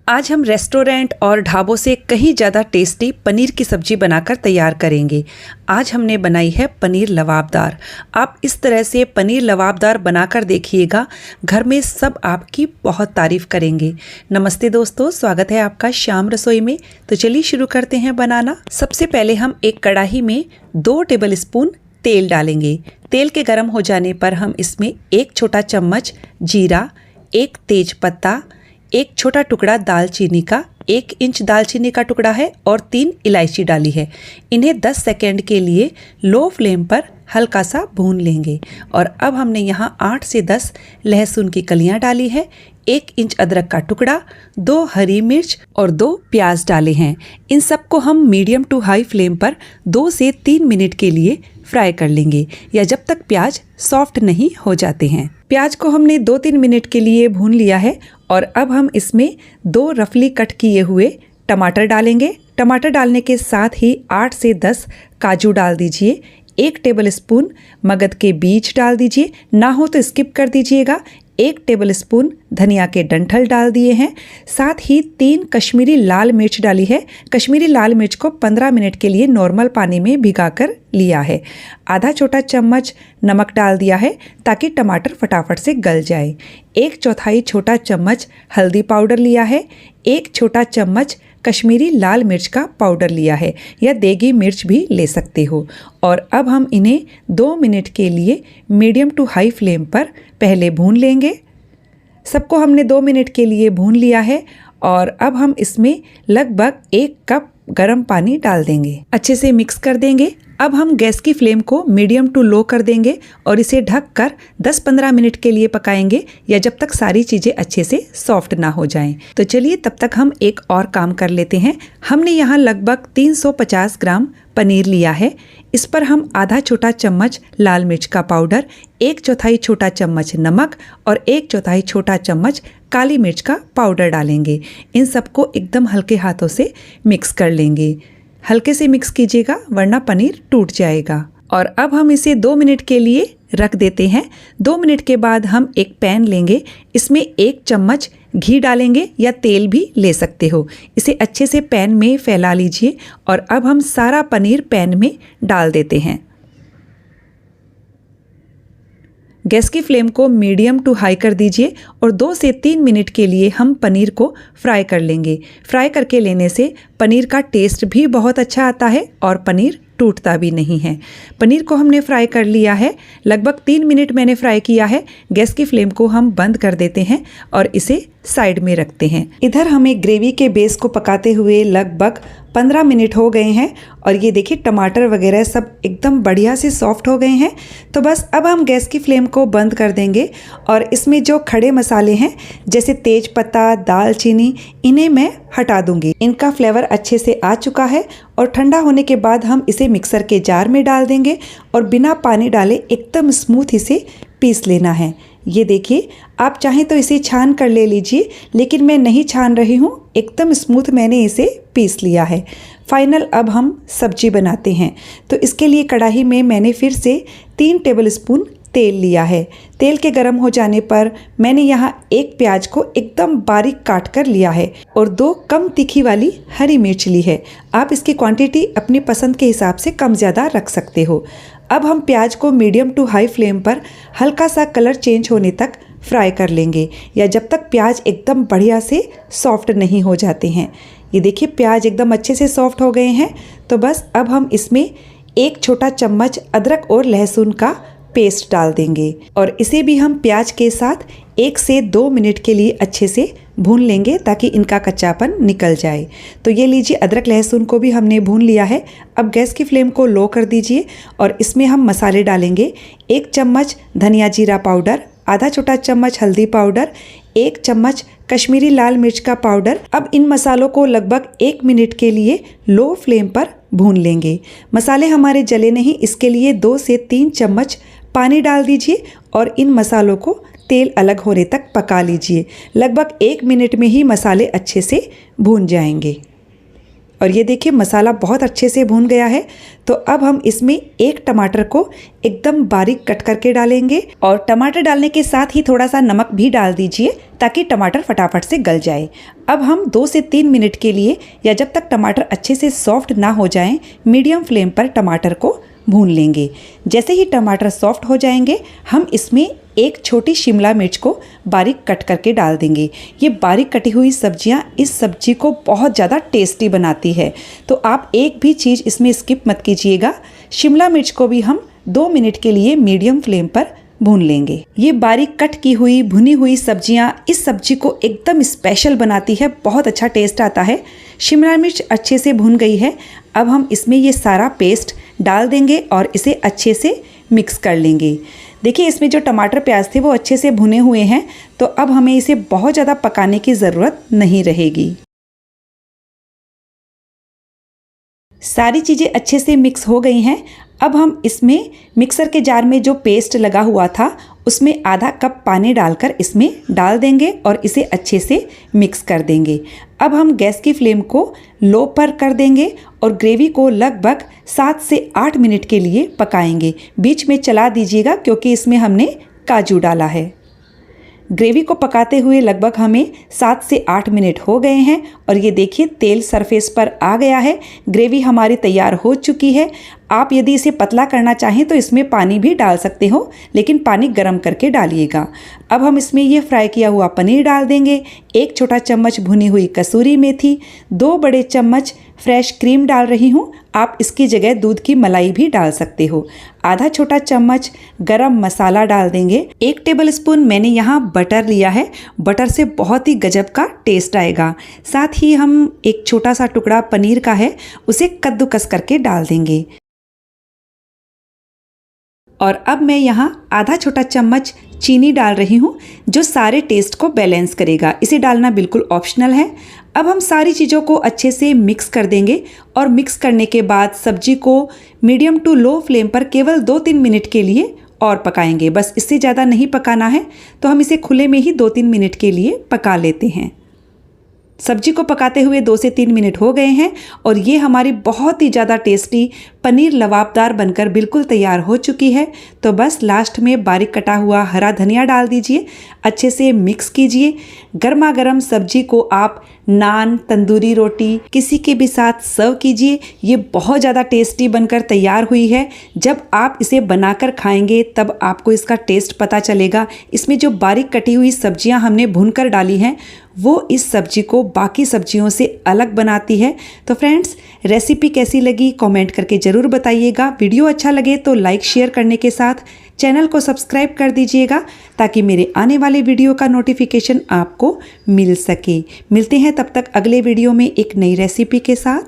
आज हम रेस्टोरेंट और ढाबों से कहीं ज़्यादा टेस्टी पनीर की सब्ज़ी बनाकर तैयार करेंगे। आज हमने बनाई है पनीर लबाबदार। आप इस तरह से पनीर लबाबदार बनाकर देखिएगा, घर में सब आपकी बहुत तारीफ़ करेंगे। नमस्ते दोस्तों, स्वागत है आपका श्याम रसोई में। तो चलिए शुरू करते हैं बनाना। सबसे पहले हम एक कढ़ाई में 2 टेबल स्पून तेल डालेंगे। तेल के गर्म हो जाने पर हम इसमें 1 छोटा चम्मच जीरा, 1 तेज पत्ता, 1 छोटा टुकड़ा दालचीनी का, 1 इंच दालचीनी का टुकड़ा है और 3 इलायची डाली है। इन्हें 10 सेकेंड के लिए लो फ्लेम पर हल्का सा भून लेंगे। और अब हमने यहाँ 8 से 10 लहसुन की कलियाँ डाली है, 1 इंच अदरक का टुकड़ा, 2 हरी मिर्च और 2 प्याज डाले हैं। इन सबको हम मीडियम टू हाई फ्लेम पर 2 से 3 मिनट के लिए फ्राई कर लेंगे, या जब तक प्याज सॉफ्ट नहीं हो जाते हैं। प्याज को हमने 2-3 मिनट के लिए भून लिया है और अब हम इसमें 2 रफली कट किए हुए टमाटर डालेंगे। टमाटर डालने के साथ ही 8 से 10 काजू डाल दीजिए। 1 टेबल स्पून मगज के बीज डाल दीजिए, ना हो तो स्किप कर दीजिएगा। 1 टेबल स्पून धनिया के डंठल डाल दिए हैं। साथ ही 3 कश्मीरी लाल मिर्च डाली है। कश्मीरी लाल मिर्च को 15 मिनट के लिए नॉर्मल पानी में भिगाकर लिया है। आधा छोटा चम्मच नमक डाल दिया है ताकि टमाटर फटाफट से गल जाए। 1/4 छोटा चम्मच हल्दी पाउडर लिया है। 1 छोटा चम्मच कश्मीरी लाल मिर्च का पाउडर लिया है, या देगी मिर्च भी ले सकते हो। और अब हम इन्हें 2 मिनट के लिए मीडियम टू हाई फ्लेम पर पहले भून लेंगे। सबको हमने 2 मिनट के लिए भून लिया है और अब हम इसमें लगभग 1 कप गर्म पानी डाल देंगे। अच्छे से मिक्स कर देंगे। अब हम गैस की फ्लेम को मीडियम टू लो कर देंगे और इसे ढककर 10-15 मिनट के लिए पकाएंगे, या जब तक सारी चीज़ें अच्छे से सॉफ्ट ना हो जाएं। तो चलिए तब तक हम एक और काम कर लेते हैं। हमने यहाँ लगभग 350 ग्राम पनीर लिया है। इस पर हम आधा छोटा चम्मच लाल मिर्च का पाउडर, 1/4 छोटा चम्मच नमक और 1/4 छोटा चम्मच काली मिर्च का पाउडर डालेंगे। इन सबको एकदम हल्के हाथों से मिक्स कर लेंगे। हल्के से मिक्स कीजिएगा वरना पनीर टूट जाएगा। और अब हम इसे 2 मिनट के लिए रख देते हैं। 2 मिनट के बाद हम एक पैन लेंगे, इसमें 1 चम्मच घी डालेंगे, या तेल भी ले सकते हो। इसे अच्छे से पैन में फैला लीजिए और अब हम सारा पनीर पैन में डाल देते हैं। गैस की फ्लेम को मीडियम टू हाई कर दीजिए और 2 से 3 मिनट के लिए हम पनीर को फ्राई कर लेंगे। फ्राई करके लेने से पनीर का टेस्ट भी बहुत अच्छा आता है और पनीर टूटता भी नहीं है। पनीर को हमने फ्राई कर लिया है। लगभग 3 मिनट मैंने फ्राई किया है। गैस की फ्लेम को हम बंद कर देते हैं और इसे साइड में रखते हैं। इधर हमें ग्रेवी के बेस को पकाते हुए लगभग 15 मिनट हो गए हैं और ये देखिए टमाटर वगैरह सब एकदम बढ़िया से सॉफ्ट हो गए हैं। तो बस अब हम गैस की फ्लेम को बंद कर देंगे और इसमें जो खड़े मसाले हैं जैसे तेज पत्ता, दालचीनी, इन्हें मैं हटा दूंगी। इनका फ्लेवर अच्छे से आ चुका है और ठंडा होने के बाद हम इसे मिक्सर के जार में डाल देंगे और बिना पानी डाले एकदम स्मूथ इसे पीस लेना है। ये देखिए, आप चाहें तो इसे छान कर ले लीजिए, लेकिन मैं नहीं छान रही हूँ, एकदम स्मूथ मैंने इसे पीस लिया है। फाइनल अब हम सब्जी बनाते हैं। तो इसके लिए कढ़ाई में मैंने फिर से 3 टेबल स्पून तेल लिया है। तेल के गर्म हो जाने पर मैंने यहाँ 1 प्याज को एकदम बारीक काट कर लिया है और 2 कम तीखी वाली हरी मिर्च ली है। आप इसकी क्वांटिटी अपनी पसंद के हिसाब से कम ज़्यादा रख सकते हो। अब हम प्याज को मीडियम टू हाई फ्लेम पर हल्का सा कलर चेंज होने तक फ्राई कर लेंगे, या जब तक प्याज एकदम बढ़िया से सॉफ्ट नहीं हो जाते हैं। ये देखिए प्याज एकदम अच्छे से सॉफ्ट हो गए हैं। तो बस अब हम इसमें 1 छोटा चम्मच अदरक और लहसुन का पेस्ट डाल देंगे और इसे भी हम प्याज के साथ 1 से 2 मिनट के लिए अच्छे से भून लेंगे ताकि इनका कच्चापन निकल जाए। तो ये लीजिए, अदरक लहसुन को भी हमने भून लिया है। अब गैस की फ्लेम को लो कर दीजिए और इसमें हम मसाले डालेंगे। 1 चम्मच धनिया जीरा पाउडर, आधा छोटा चम्मच हल्दी पाउडर, 1 चम्मच कश्मीरी लाल मिर्च का पाउडर। अब इन मसालों को लगभग 1 मिनट के लिए लो फ्लेम पर भून लेंगे। मसाले हमारे जले नहीं, इसके लिए 2 से 3 चम्मच पानी डाल दीजिए और इन मसालों को तेल अलग होने तक पका लीजिए। लगभग 1 मिनट में ही मसाले अच्छे से भून जाएंगे। और ये देखिए मसाला बहुत अच्छे से भून गया है। तो अब हम इसमें एक टमाटर को एकदम बारीक कट करके डालेंगे और टमाटर डालने के साथ ही थोड़ा सा नमक भी डाल दीजिए ताकि टमाटर फटाफट से गल जाए। अब हम 2 से 3 मिनट के लिए या जब तक टमाटर अच्छे से सॉफ्ट ना हो जाएं, मीडियम फ्लेम पर टमाटर को भून लेंगे। जैसे ही टमाटर सॉफ्ट हो जाएंगे, हम इसमें एक छोटी शिमला मिर्च को बारीक कट करके डाल देंगे। ये बारीक कटी हुई सब्जियां इस सब्जी को बहुत ज़्यादा टेस्टी बनाती है, तो आप एक भी चीज़ इसमें स्किप मत कीजिएगा। शिमला मिर्च को भी हम 2 मिनट के लिए मीडियम फ्लेम पर भून लेंगे। ये बारीक कट की हुई भुनी हुई सब्जियां इस सब्जी को एकदम स्पेशल बनाती है, बहुत अच्छा टेस्ट आता है। शिमला मिर्च अच्छे से भुन गई है। अब हम इसमें ये सारा पेस्ट डाल देंगे और इसे अच्छे से मिक्स कर लेंगे। देखिए इसमें जो टमाटर प्याज थे वो अच्छे से भुने हुए हैं, तो अब हमें इसे बहुत ज़्यादा पकाने की ज़रूरत नहीं रहेगी। सारी चीज़ें अच्छे से मिक्स हो गई हैं। अब हम इसमें मिक्सर के जार में जो पेस्ट लगा हुआ था उसमें आधा कप पानी डालकर इसमें डाल देंगे और इसे अच्छे से मिक्स कर देंगे। अब हम गैस की फ्लेम को लो पर कर देंगे और ग्रेवी को लगभग 7 से 8 मिनट के लिए पकाएंगे। बीच में चला दीजिएगा क्योंकि इसमें हमने काजू डाला है। ग्रेवी को पकाते हुए लगभग हमें 7 से 8 मिनट हो गए हैं और ये देखिए तेल सरफेस पर आ गया है। ग्रेवी हमारी तैयार हो चुकी है। आप यदि इसे पतला करना चाहें तो इसमें पानी भी डाल सकते हो, लेकिन पानी गर्म करके डालिएगा। अब हम इसमें ये फ्राई किया हुआ पनीर डाल देंगे, 1 छोटा चम्मच भुनी हुई कसूरी मेथी, 2 बड़े चम्मच फ्रेश क्रीम डाल रही हूँ। आप इसकी जगह दूध की मलाई भी डाल सकते हो। आधा छोटा चम्मच गरम मसाला डाल देंगे। 1 टेबलस्पून मैंने यहाँ बटर लिया है। बटर से बहुत ही गजब का टेस्ट आएगा। साथ ही हम एक छोटा सा टुकड़ा पनीर का है, उसे कद्दूकस करके डाल देंगे। और अब मैं यहाँ आधा छोटा चम्मच चीनी डाल रही हूँ, जो सारे टेस्ट को बैलेंस करेगा। इसे डालना बिल्कुल ऑप्शनल है। अब हम सारी चीज़ों को अच्छे से मिक्स कर देंगे और मिक्स करने के बाद सब्जी को मीडियम टू लो फ्लेम पर केवल 2-3 मिनट के लिए और पकाएंगे। बस इससे ज़्यादा नहीं पकाना है, तो हम इसे खुले में ही 2-3 मिनट के लिए पका लेते हैं। सब्जी को पकाते हुए 2 से 3 मिनट हो गए हैं और ये हमारी बहुत ही ज़्यादा टेस्टी पनीर लबाबदार बनकर बिल्कुल तैयार हो चुकी है। तो बस लास्ट में बारीक कटा हुआ हरा धनिया डाल दीजिए, अच्छे से मिक्स कीजिए। गर्मा गर्म सब्जी को आप नान, तंदूरी रोटी किसी के भी साथ सर्व कीजिए। ये बहुत ज़्यादा टेस्टी बनकर तैयार हुई है। जब आप इसे बनाकर खाएंगे तब आपको इसका टेस्ट पता चलेगा। इसमें जो बारीक कटी हुई सब्जियां हमने भूनकर डाली हैं वो इस सब्जी को बाकी सब्जियों से अलग बनाती है। तो फ्रेंड्स, रेसिपी कैसी लगी कमेंट करके ज़रूर बताइएगा। वीडियो अच्छा लगे तो लाइक शेयर करने के साथ चैनल को सब्सक्राइब कर दीजिएगा ताकि मेरे आने वाले वीडियो का नोटिफिकेशन आपको मिल सके। मिलते हैं तब तक अगले वीडियो में एक नई रेसिपी के साथ।